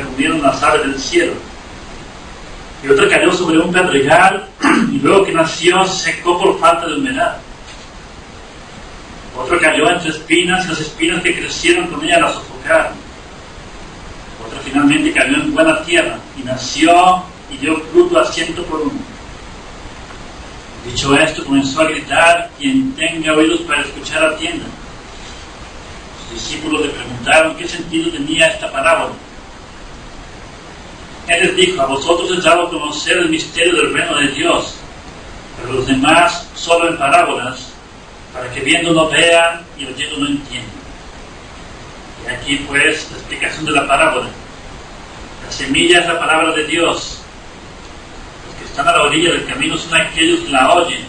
la comieron las aves del cielo. Y otra cayó sobre un pedregal, y luego que nació se secó por falta de humedad. Otra cayó entre espinas, y las espinas que crecieron con ella la sofocaron. Otra finalmente cayó en buena tierra, y nació y dio fruto a 100 por uno. Dicho esto, comenzó a gritar: quien tenga oídos para escuchar, atienda. Sus discípulos le preguntaron qué sentido tenía esta parábola. Él les dijo: a vosotros es dado conocer el misterio del reino de Dios, pero los demás solo en parábolas, para que viendo no vean y oyendo no entiendan. Y aquí pues la explicación de la parábola. La semilla es la palabra de Dios. Los que están a la orilla del camino son aquellos que la oyen.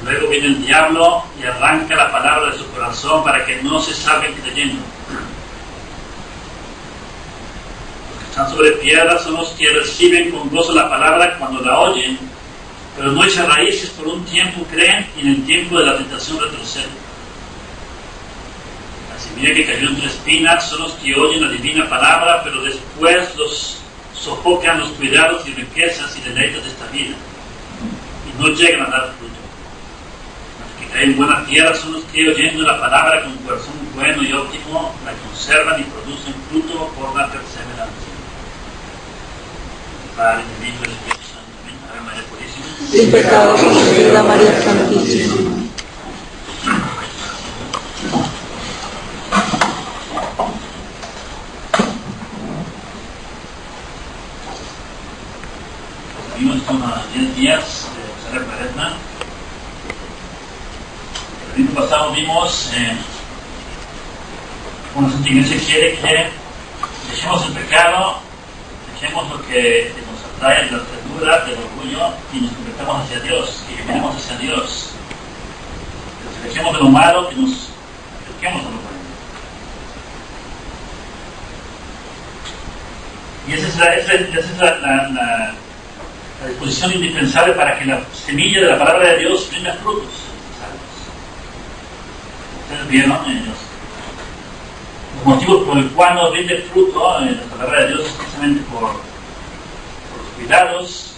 Luego viene el diablo y arranca la palabra de su corazón para que no se salven creyendo. Los que están sobre piedras son los que reciben con gozo la palabra cuando la oyen, pero no echan raíces, por un tiempo creen y en el tiempo de la tentación retroceden. La semilla que cayó entre espinas son los que oyen la divina palabra, pero después los sofocan los cuidados y riquezas y deleites de esta vida y no llegan a dar fruto. Los que caen en buena tierra son los que, oyendo la palabra con corazón bueno y óptimo, la conservan y producen fruto por la perseverancia. Padre, del Hijo y del Espíritu Santo. Amén. Ave María Purísima, sin pecado concebida, María Santísima. Vimos unos 10 días de Rosario Cuaresma. El domingo pasado vimos cómo la Santa Iglesia quiere que dejemos el pecado, dejemos lo que nos atrae de la ternura, del orgullo, y nos convertamos hacia Dios, que caminemos hacia Dios. Que dejemos de lo malo, que nos acerquemos a lo bueno. Y esa es la disposición indispensable para que la semilla de la palabra de Dios rinda frutos. Ustedes vieron los motivos por el cual no rinde fruto la palabra de Dios es precisamente por los cuidados,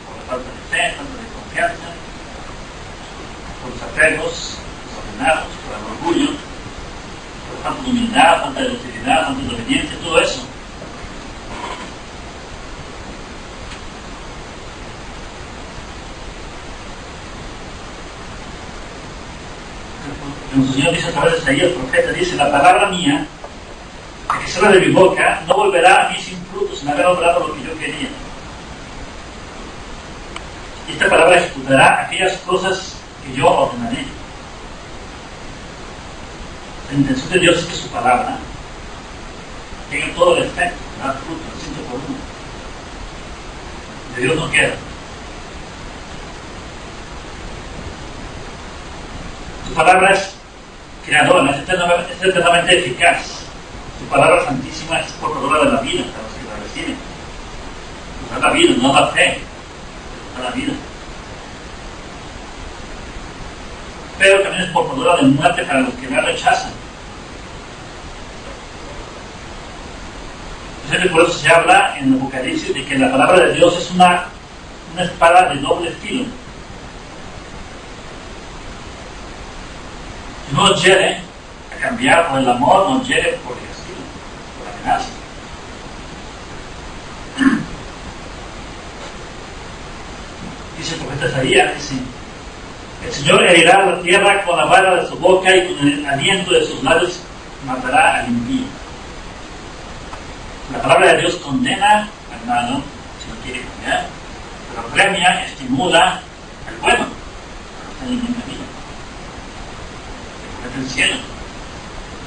por la falta de fe, falta de confianza, por los apegos desordenados, por el orgullo, por la falta de humildad, falta de docilidad, falta de obediencia, todo eso. Nuestro Señor dice a través de Isaías, el profeta, dice: la palabra mía, la que sale de mi boca, no volverá a mí sin fruto, sin haber obrado lo que yo quería. Y esta palabra ejecutará aquellas cosas que yo ordenaré. La intención de Dios es que su palabra tenga todo el efecto, da fruto, al 100 por 1. De Dios no queda. Su palabra es creadora, es eternamente eficaz. Su palabra santísima es portadora de la vida para los que la reciben. Nos da la vida, no da fe, nos da la vida. Pero también es portadora de muerte para los que la rechazan. Por eso se habla en el Apocalipsis de que la palabra de Dios es una espada de doble filo. No llegue a cambiar por el amor, no llegue por el castigo, por la amenaza. Dice el profeta Isaías, dice: el Señor herirá la tierra con la vara de su boca y con el aliento de sus labios matará al impío. La palabra de Dios condena al malo si no quiere cambiar, pero premia, estimula al bueno, al que está en el camino. El cielo,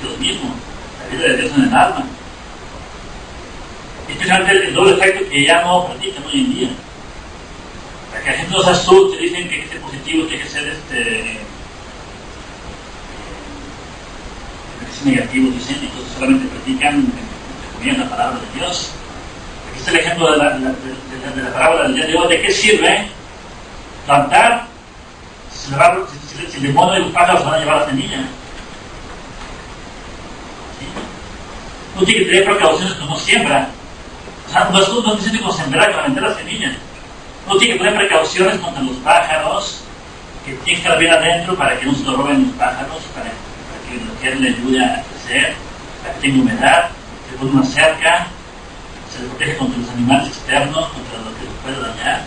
Dios mismo, la vida de Dios en el alma. Y especialmente el doble efecto que ya no practican hoy en día. Para que la gente no se asuste, dicen que hay que ser positivo, que hay que ser negativos, dicen, y entonces solamente practican la palabra de Dios. Aquí está el ejemplo de la parábola del día de hoy. ¿De qué sirve plantar si el demonio y los pájaros van a llevar la semilla? ¿Sí? Uno tiene que tener precauciones cuando uno siembra. O sea, no es suficiente como sembrar, que aventar la semilla. Uno tiene que tener precauciones contra los pájaros, que tiene que estar bien adentro para que no se lo roben los pájaros, para que la tierra le ayude a crecer, para que tenga humedad, se pone una cerca, se le protege contra los animales externos, contra lo que los puede dañar.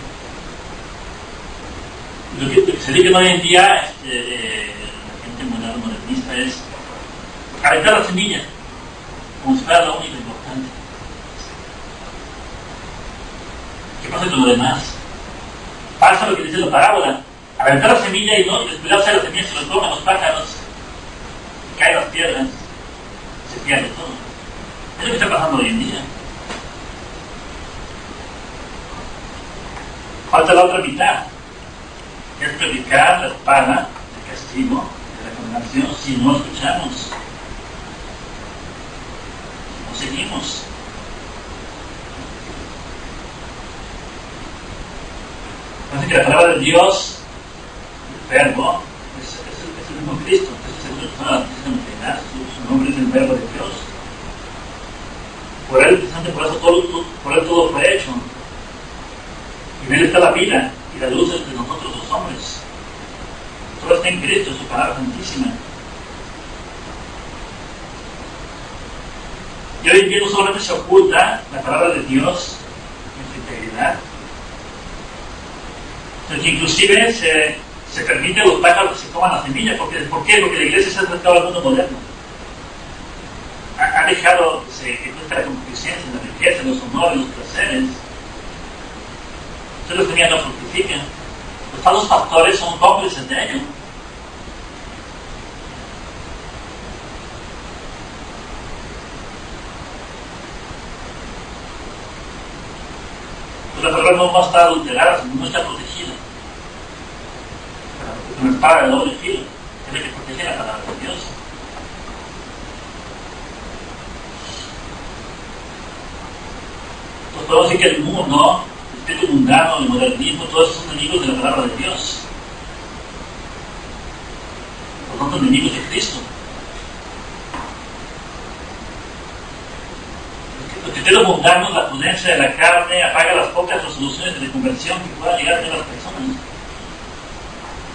Lo que se dice hoy en día, la gente modernista, es aventar la semilla, como si fuera lo único importante. ¿Qué pasa con lo demás? Pasa lo que dice la parábola: aventar la semilla y no descuidarse de la semilla, se lo comen los pájaros, caen las piedras, se pierde todo. Es lo que está pasando hoy en día. Falta la otra mitad, que es predicar la espada del castigo, de la condenación, si no escuchamos, si no seguimos. Parece que la palabra de Dios, el verbo, es el mismo Cristo. Es el segundo persona de la Trinidad. Su nombre es el verbo de Dios. Por él, precisamente por él todo fue hecho. Y en él está la vida y la luz de nosotros los hombres. Todo está en Cristo, su palabra santísima. Y hoy en día no solamente se oculta la palabra de Dios en su integridad, sino que inclusive se permite a los pájaros que se coman la semilla. ¿Por qué? Porque la iglesia se ha acercado al mundo moderno. Ha dejado que crezca la concupiscencia, la riqueza, los honores, los placeres. Ustedes tenían, no fructifican. Los falsos pastores son cómplices de ello. Pues la palabra no está adulterada, no está protegida. Una espada de doble filo, tiene que proteger la palabra de Dios. Pues podemos decir que el mundo, el espíritu mundano, el modernismo, todos son enemigos de la palabra de Dios. Por lo tanto, enemigos de Cristo. Los criterios mundanos, la prudencia de la carne, apaga las pocas resoluciones de conversión que puedan llegar a tener las personas.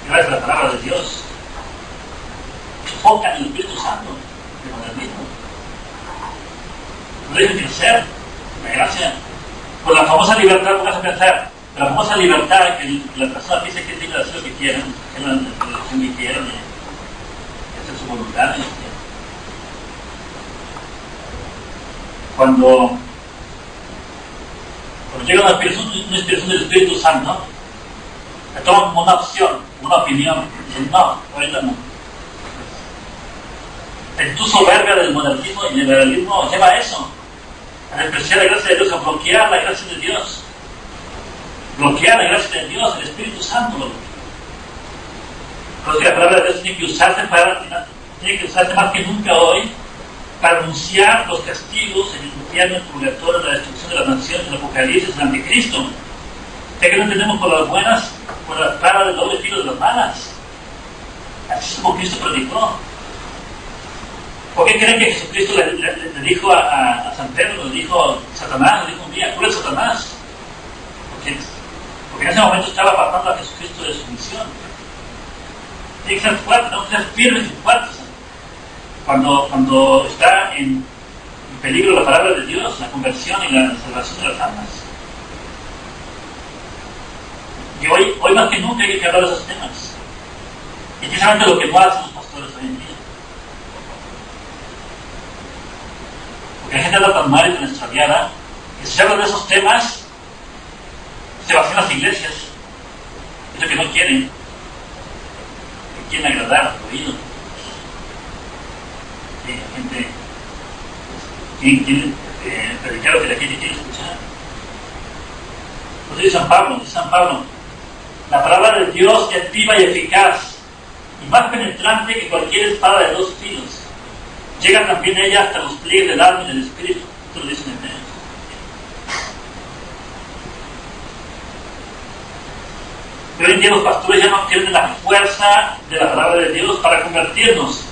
Gracias a la palabra de Dios. Sofocan el Espíritu Santo del modernismo. No dejen crecer la gracia. Por la famosa libertad, pónganse a pensar, la famosa libertad que la persona piensa que tiene que hacer lo que quieran, que la elección que quieran, hacer su voluntad. Cuando llega una inspiración del Espíritu Santo, la toman como una opción, una opinión, y dicen, no, ahorita no. En tu soberbia del modernismo y el liberalismo lleva a eso, a despreciar la gracia de Dios, a bloquear la gracia de Dios. Bloquear la gracia de Dios, el Espíritu Santo lo bloquea. Porque la palabra de Dios tiene que usarse más que nunca hoy para anunciar los castigos, el infierno, el purgatorio, la destrucción de las naciones, el apocalipsis, el anticristo. Ya que no entendemos por las buenas, por la espada del doble filo de las malas. Así es como Cristo predicó. ¿Por qué creen que Jesucristo le dijo a San Pedro, le dijo a Satanás, le dijo un día, tú eres Satanás? Porque en ese momento estaba apartando a Jesucristo de su misión. Tiene que ser fuerte, no ser firmes y fuertes. Cuando está en peligro la palabra de Dios, la conversión y la salvación de las almas. Y hoy más que nunca hay que hablar de esos temas. Y precisamente lo que no hacen los pastores hoy en día. Porque la gente anda tan mal y tan extraviada que si se habla de esos temas, se vacían las iglesias. Es lo que no quieren. Que quieren agradar a su oído. La gente quiere predicar lo que la gente quiere escuchar. Lo dice San Pablo, la palabra de Dios es viva y eficaz y más penetrante que cualquier espada de dos filos. Llega también ella hasta los pliegues del alma y del espíritu. Esto lo dicen en Hebreos. Pero hoy en día los pastores ya no quieren la fuerza de la palabra de Dios para convertirnos.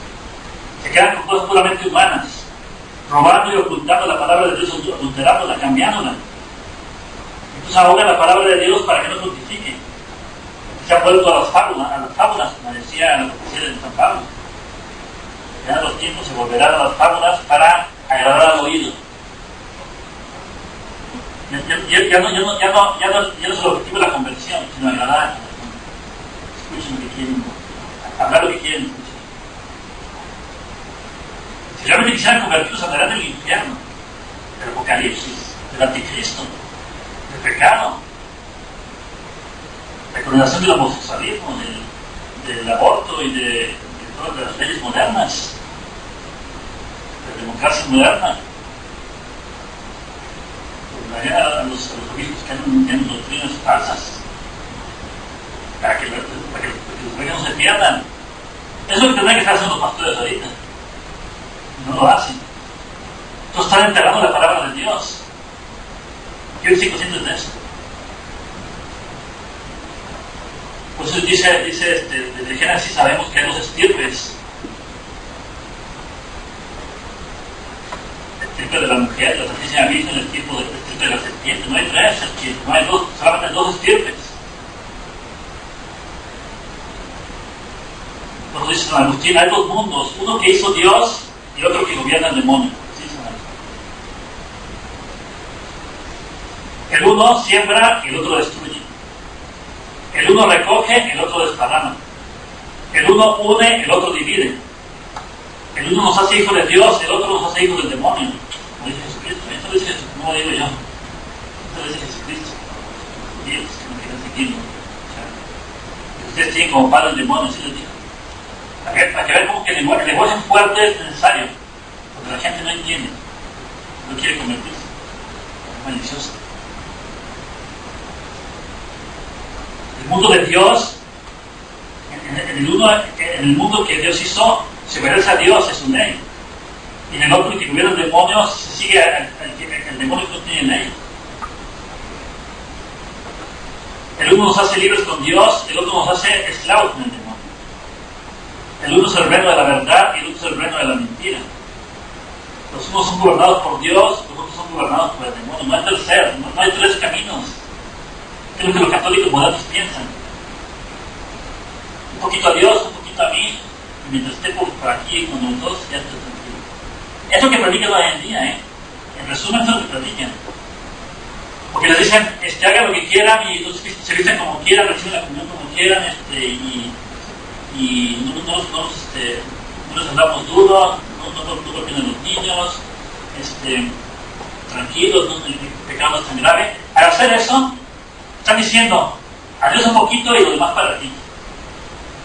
Se quedan con cosas puramente humanas. robando y ocultando la palabra de Dios, adulterándola, cambiándola. Entonces ahoga la palabra de Dios para que no fructifique. Se ha vuelto a las fábulas, como decía la profecía de San Pablo. Ya en los tiempos se volverán a las fábulas para agradar al oído. Ya no es el objetivo de la conversión, sino agradar. Escuchen lo que quieren, hablar lo que quieren escuchar. Si realmente quisieran convertirlos, hablarán del infierno, del apocalipsis, del anticristo, del pecado, la condenación del homosexualismo, del aborto y de todas las leyes modernas, de la democracia moderna. A los obispos que tienen doctrinas falsas para que los reyes no se pierdan. Eso es lo que tendrán que estar haciendo los pastores ahorita. No lo hacen. Entonces están enterrando la palabra de Dios. Yo estoy consciente de eso. Por eso dice desde Génesis sabemos que hay dos estirpes. El estirpe de la mujer, la Santísima Virgen, el estirpe de la serpiente. No hay tres estirpes, no hay dos, solamente hay dos estirpes. Por eso dice San Agustín, hay dos mundos, uno que hizo Dios y otro que gobierna el demonio. ¿Sí, el uno siembra y el otro destruye. El uno recoge, el otro desparrama. El uno une, el otro divide. El uno nos hace hijos de Dios, el otro nos hace hijos del demonio. Como dice Jesucristo. Esto lo dice Jesucristo, no lo digo yo. Esto lo dice Jesucristo. Dios, que no quieren seguirlo. Ustedes tienen como padre el demonio, así les digo. Para que vean cómo que el lenguaje fuerte es necesario. Porque la gente no entiende. No quiere convertirse. Es malicioso. El mundo de Dios, en el mundo que Dios hizo, se obedece a Dios, es su ley. Y en el otro que gobierna el demonio, se sigue el demonio que no tiene ley. El uno nos hace libres con Dios, el otro nos hace esclavos con el demonio. El uno es el reino de la verdad y el otro es el reino de la mentira. Los unos son gobernados por Dios, los otros son gobernados por el demonio. No hay tercer, no hay tres caminos. Es lo que los católicos modernos piensan. Un poquito a Dios, un poquito a mí, y mientras esté por aquí con los dos, ya estoy tranquilo. Es lo que predican hoy en día, ¿eh? En resumen, es lo que predican. Porque les dicen, hagan lo que quieran y entonces se visten como quieran, reciben la comunión como quieran, y no les hablamos duro, no golpeen a los niños, tranquilos, el pecado no es tan grave. Al hacer eso, están diciendo, a Dios un poquito y lo demás para ti.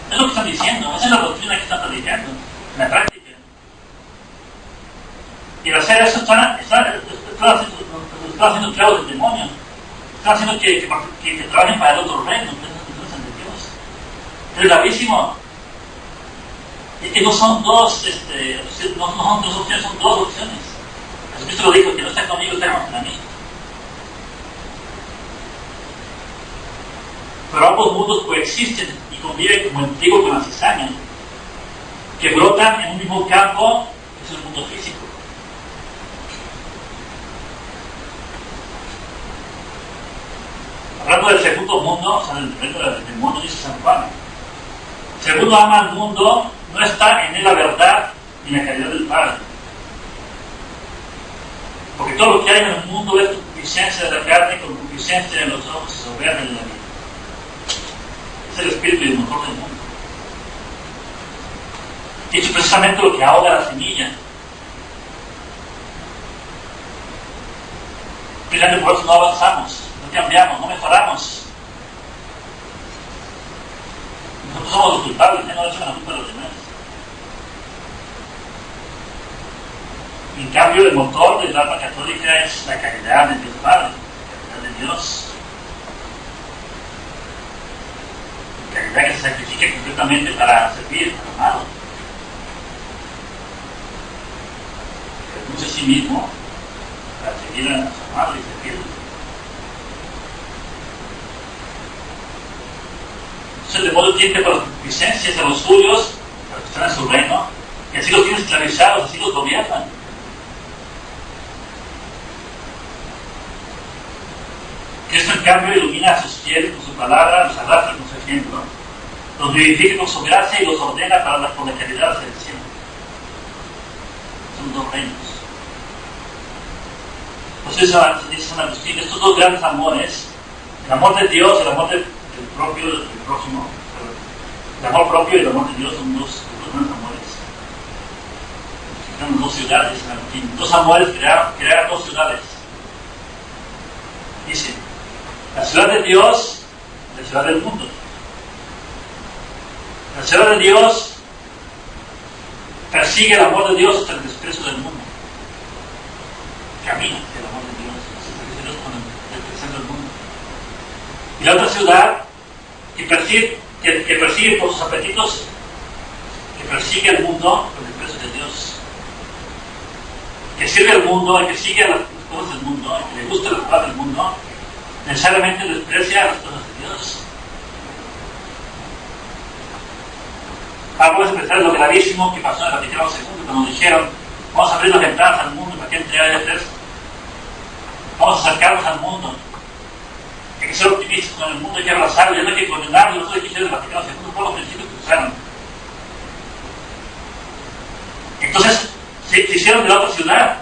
Es lo que están diciendo, esa es la doctrina que están predicando, en la práctica. Y al hacer eso están haciendo esclavos del demonio. Están haciendo que trabajen para el otro reino, que no es de Dios. Es gravísimo. Es que no son dos, no son dos opciones, son dos opciones. Jesucristo lo dijo, que no está conmigo, está contra mí. Pero ambos mundos coexisten y conviven como el trigo con la cizaña, que brotan en un mismo campo, que es el mundo físico. Hablando del segundo mundo, o sea, del reino del mundo, dice San Juan. Si alguno ama al mundo, no está en él la verdad ni la caridad del Padre. Porque todo lo que hay en el mundo es concupiscencia de la carne, concupiscencia de los ojos y soberbia de la vida. Es el espíritu y el motor del mundo. Y esto es precisamente lo que ahoga la semilla. Precisamente por eso no avanzamos, no cambiamos, no mejoramos. Nosotros somos los culpables, no le echan la culpa a los demás. En cambio, el motor del alma católica es la caridad de Dios Padre, la caridad de Dios. La caridad que se sacrifica completamente para servir al amado. Que renuncia a sí mismo para seguir a su amado y servirlo. Entonces el demonio tiende por las concupiscencias de los suyos, para que están en su reino, y así los tienen esclavizados, así los gobiernan. Cristo, en cambio, ilumina a sus fieles con su palabra, los arrastra con su ejemplo, los vivifica con su gracia y los ordena para la caridad hacia el cielo. Son dos reinos. Pues eso dice San Agustín, estos dos grandes amores, el amor de Dios, el amor del próximo, el amor propio y el amor de Dios son dos grandes amores. Crearon dos ciudades, San Agustín. Dos amores crearon dos ciudades. Dice, la ciudad de Dios, la ciudad del mundo. La ciudad de Dios persigue el amor de Dios hasta el desprecio del mundo. Camina hacia el amor de Dios, hasta el desprecio con el desprecio del mundo. Y la otra ciudad que persigue por sus apetitos, que persigue al mundo con el desprecio de Dios. Que sirve al mundo, el que sigue a las cosas del mundo, el que le gusta las cosas del mundo, necesariamente desprecia las cosas de Dios. Vamos a empezar lo gravísimo que pasó en el Vaticano II, cuando dijeron, vamos a abrir las ventanas al mundo para que entre aire fresco. Vamos a acercarnos al mundo. Hay que ser optimistas con el mundo, hay que abrazarlo, y no hay que condenarlo. Eso es lo que hicieron el Vaticano II, por los principios que usaron. Entonces, se hicieron de la otra ciudad.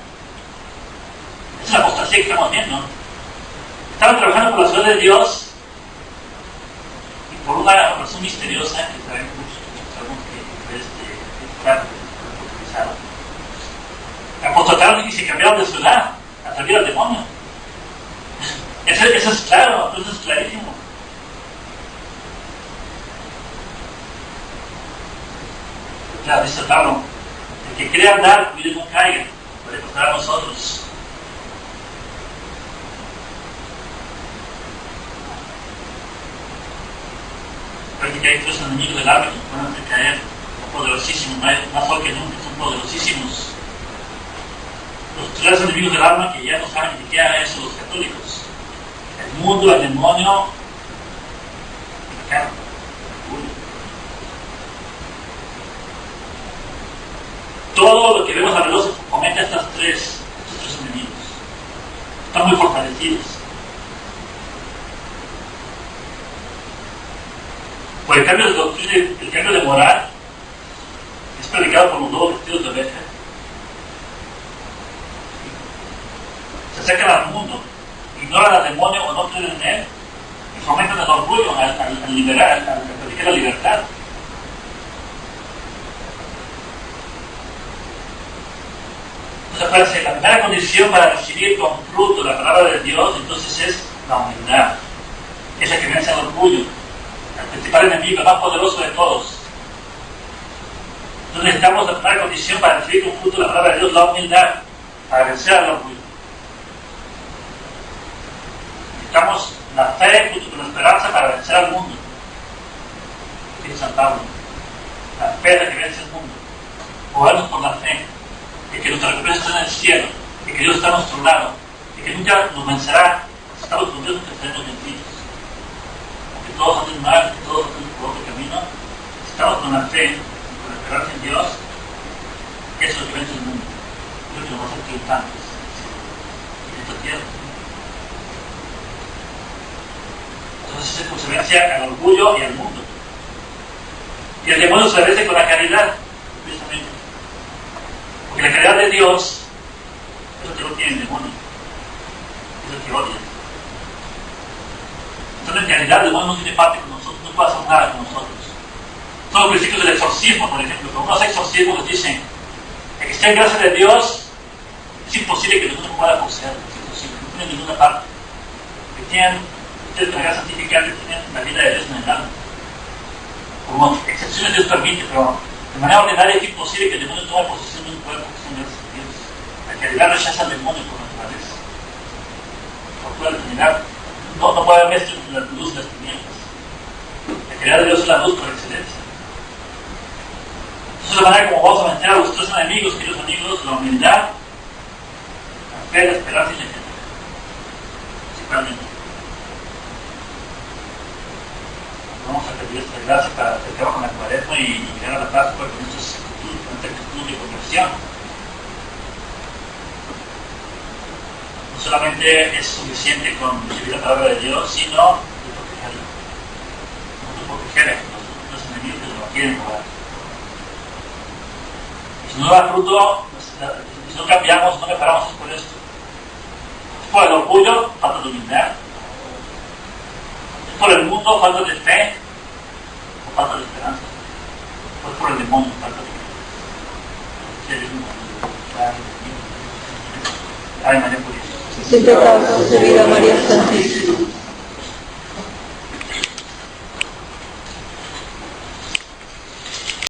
Esa es la apostasía que estamos viendo. Estaban trabajando por la ciudad de Dios y por una razón misteriosa que sabemos que está utilizada. Apostataron y se cambiaron de ciudad a servir al demonio. Eso es claro, eso es clarísimo. Claro, dice Pablo, el que quiere andar, cuide no caiga, puede pasar a nosotros. Parece que hay tres enemigos del alma que pueden hacer caer, son poderosísimos, más hoy que nunca, son poderosísimos. Los tres enemigos del alma que ya no saben ni siquiera eso los católicos: el mundo, el demonio y el pecado, el orgullo. Todo lo que vemos alrededor se comenta estos tres enemigos. Están muy fortalecidos. Por el cambio de doctrina, el cambio de moral es predicado por los nuevos vestidos de oveja. Se acercan al mundo, ignoran al demonio o no creen en él, y fomentan el orgullo al predicar la libertad. Entonces, la primera condición para recibir con fruto la palabra de Dios, entonces, es la humildad. Es la que vence el orgullo, el principal enemigo, el más poderoso de todos. Entonces necesitamos la primera condición para recibir con fruto la palabra de Dios, la humildad, para vencer al orgullo. Necesitamos la fe junto con la esperanza para vencer al mundo. Dice San Pablo, la fe es la que vence al mundo. Movernos por la fe, de que nuestra recompensa está en el cielo, de que Dios está a nuestro lado, de que nunca nos vencerá. Si estamos con Dios, nunca estaremos vencidos. Aunque todos anden mal, que todos anden por otro camino, si estamos con la fe y con la esperanza en Dios, eso es lo que vence el mundo. Es lo que nos va a hacer triunfantes en esta tierra. Entonces se vence al orgullo y al mundo. Y el demonio se vence con la caridad, precisamente. Porque la caridad de Dios es lo que no tiene el demonio, es lo que odia. Entonces, en caridad, el demonio no tiene parte con nosotros, no puede hacer nada con nosotros. Son los principios del exorcismo, por ejemplo. Cuando uno hace exorcismo, les dicen: el que esté en gracia de Dios, es imposible que ninguno pueda poseer, es imposible, no tiene ninguna parte. Que tienen ustedes con la gracia santificante, tienen la vida de Dios en el alma. Como excepciones Dios permite, pero de manera ordinaria es imposible que el demonio tome posesión de un cuerpo que son gracias a Dios. La caridad rechaza al demonio por naturaleza. Por toda la eternidad. No puede haber mezcla entre la luz y las tinieblas. La caridad de Dios es la luz por excelencia. Entonces, de manera como vamos a vencer a los tres enemigos, queridos amigos: la humildad, la fe, la esperanza y la caridad. Principalmente. Vamos a pedir esta gracia para acercarnos con la Cuaresma y llegar a la Pascua con esta actitud de conversión. solamente es suficiente con recibir la palabra de Dios, sino de protegerla. Nosotros proteger los enemigos que nos quieren robar. Y si no da fruto, si no cambiamos, no mejoramos, es por esto. Es por el orgullo, falta de humildad. Es por el mundo, falta de fe o falta de esperanza. O es por el demonio, falta de fe. Ay, María Purísima. Siempre concebida María Santísima.